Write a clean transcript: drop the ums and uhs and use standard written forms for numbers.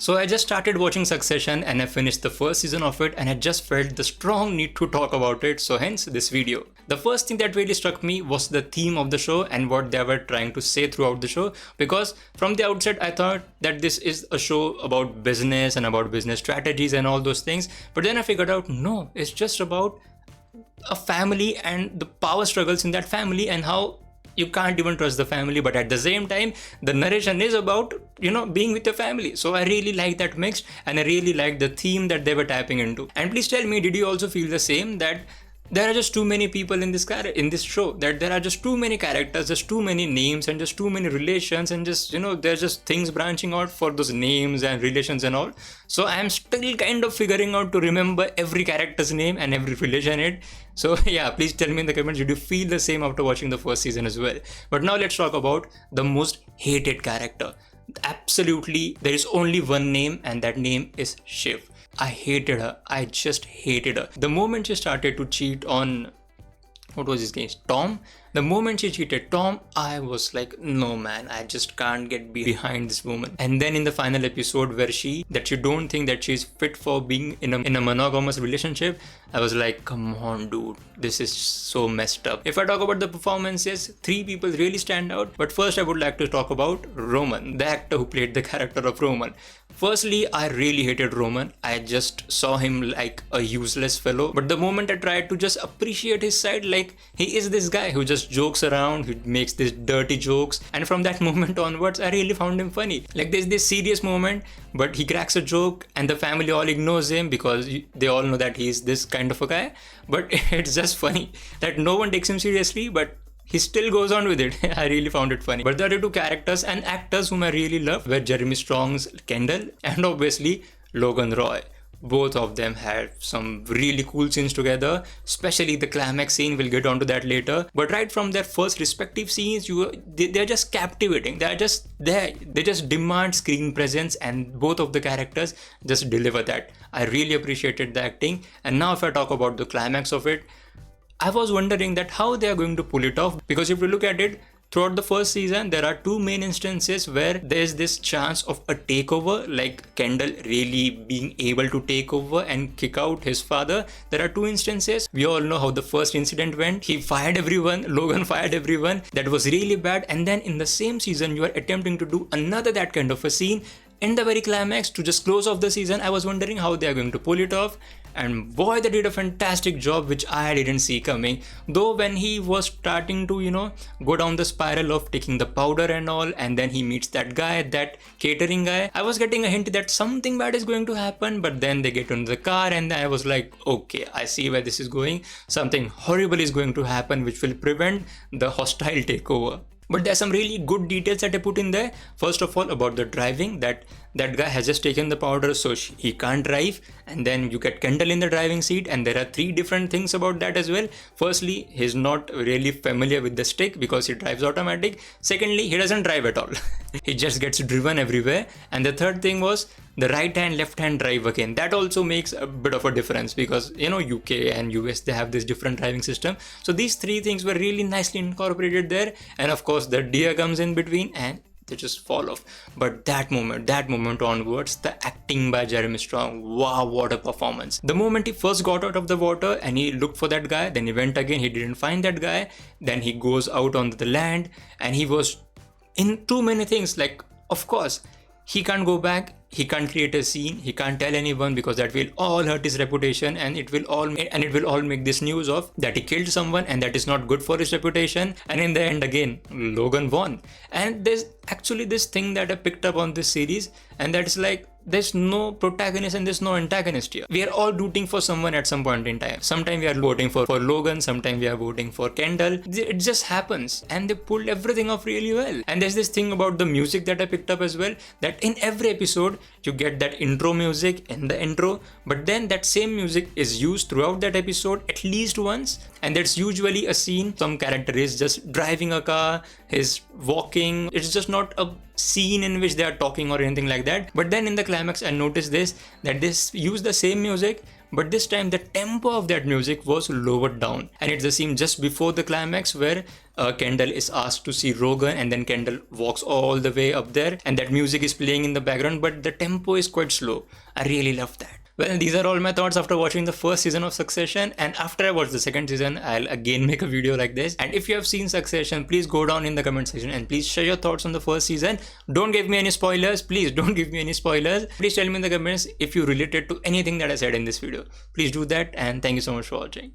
So I just started watching Succession and I finished the first season of it and I just felt the strong need to talk about it, so hence this video. The first thing that really struck me was the theme of the show and what they were trying to say throughout the show, because from the outset I thought that this is a show about business and about business strategies and all those things, but then I figured out no, it's just about a family and the power struggles in that family and how you can't even trust the family, but at the same time the narration is about being with your family. So I really like that mix and I really like the theme that they were tapping into. And please tell me, did you also feel the same, that there are just too many people in this show, that there are just too many characters, just too many names and just too many relations, and just there's just things branching out for those names and relations and all. So I am still kind of figuring out to remember every character's name and every relation in it. So yeah, please tell me in the comments, did you feel the same after watching the first season as well? But now let's talk about the most hated character. Absolutely, there is only one name and that name is Shiv. I hated her. I just hated her. The moment she started to cheat on, what was his name? Tom. The moment she cheated Tom, I was like, no man, I just can't get behind this woman. And then in the final episode where you don't think that she's fit for being in a monogamous relationship, I was like, come on dude, this is so messed up. If I talk about the performances, 3 people really stand out. But first I would like to talk about Roman, the actor who played the character of Roman. Firstly, I really hated Roman. I just saw him like a useless fellow. But the moment I tried to just appreciate his side, like he is this guy who just jokes around, who makes these dirty jokes, and from that moment onwards I really found him funny. Like there's this serious moment, but he cracks a joke and the family all ignores him because they all know that he's this kind of a guy. But it's just funny that no one takes him seriously, but he still goes on with it. I really found it funny. But the other 2 characters and actors whom I really loved were Jeremy Strong's Kendall and obviously Logan Roy. Both of them had some really cool scenes together, especially the climax scene. We'll get onto that later. But right from their first respective scenes, they're just captivating. They're just there. They just demand screen presence, and both of the characters just deliver that. I really appreciated the acting. And now if I talk about the climax of it, I was wondering that how they are going to pull it off, because if you look at it, throughout the first season, there are 2 main instances where there's this chance of a takeover, like Kendall really being able to take over and kick out his father. There are 2 instances. We all know how the first incident went. He fired everyone, Logan fired everyone. That was really bad. And then in the same season, you are attempting to do another that kind of a scene in the very climax to just close off the season. I was wondering how they are going to pull it off. And boy, they did a fantastic job, which I didn't see coming. Though when he was starting to, go down the spiral of taking the powder and all, and then he meets that guy, that catering guy, I was getting a hint that something bad is going to happen. But then they get into the car and I was like, okay, I see where this is going. Something horrible is going to happen, which will prevent the hostile takeover. But there's some really good details that I put in there. First of all, about the driving, that guy has just taken the powder, so he can't drive. And then you get Kendall in the driving seat, and there are 3 different things about that as well. Firstly, he's not really familiar with the stick because he drives automatic. Secondly, he doesn't drive at all. He just gets driven everywhere. And the third thing was the right hand, left hand drive again. That also makes a bit of a difference because UK and US, they have this different driving system. So these 3 things were really nicely incorporated there. And of course the deer comes in between and they just fall off. But that moment onwards, the acting by Jeremy Strong, wow, what a performance. The moment he first got out of the water and he looked for that guy, then he went again, he didn't find that guy, then he goes out on the land and he was in too many things. Like, of course he can't go back, he can't create a scene, he can't tell anyone because that will all hurt his reputation, and it will all make this news of that he killed someone, and that is not good for his reputation. And in the end, again, Logan won. And there's actually this thing that I picked up on this series, and that is like, there's no protagonist and there's no antagonist here. We are all rooting for someone at some point in time. Sometimes we are voting for Logan, sometimes we are voting for Kendall. It just happens, and they pulled everything off really well. And there's this thing about the music that I picked up as well, that in every episode you get that intro music in the intro, but then that same music is used throughout that episode at least once, and that's usually a scene. Some character is just driving a car, is walking. It's just not a scene in which they are talking or anything like that. But then in the climax I noticed that this use the same music, but this time the tempo of that music was lowered down, and it's the scene just before the climax where Kendall is asked to see Rogan, and then Kendall walks all the way up there and that music is playing in the background, but the tempo is quite slow. I really love that. Well, these are all my thoughts after watching the first season of Succession, and after I watch the second season, I'll again make a video like this. And if you have seen Succession, please go down in the comment section and please share your thoughts on the first season. Don't give me any spoilers, please don't give me any spoilers. Please tell me in the comments if you related to anything that I said in this video. Please do that, and thank you so much for watching.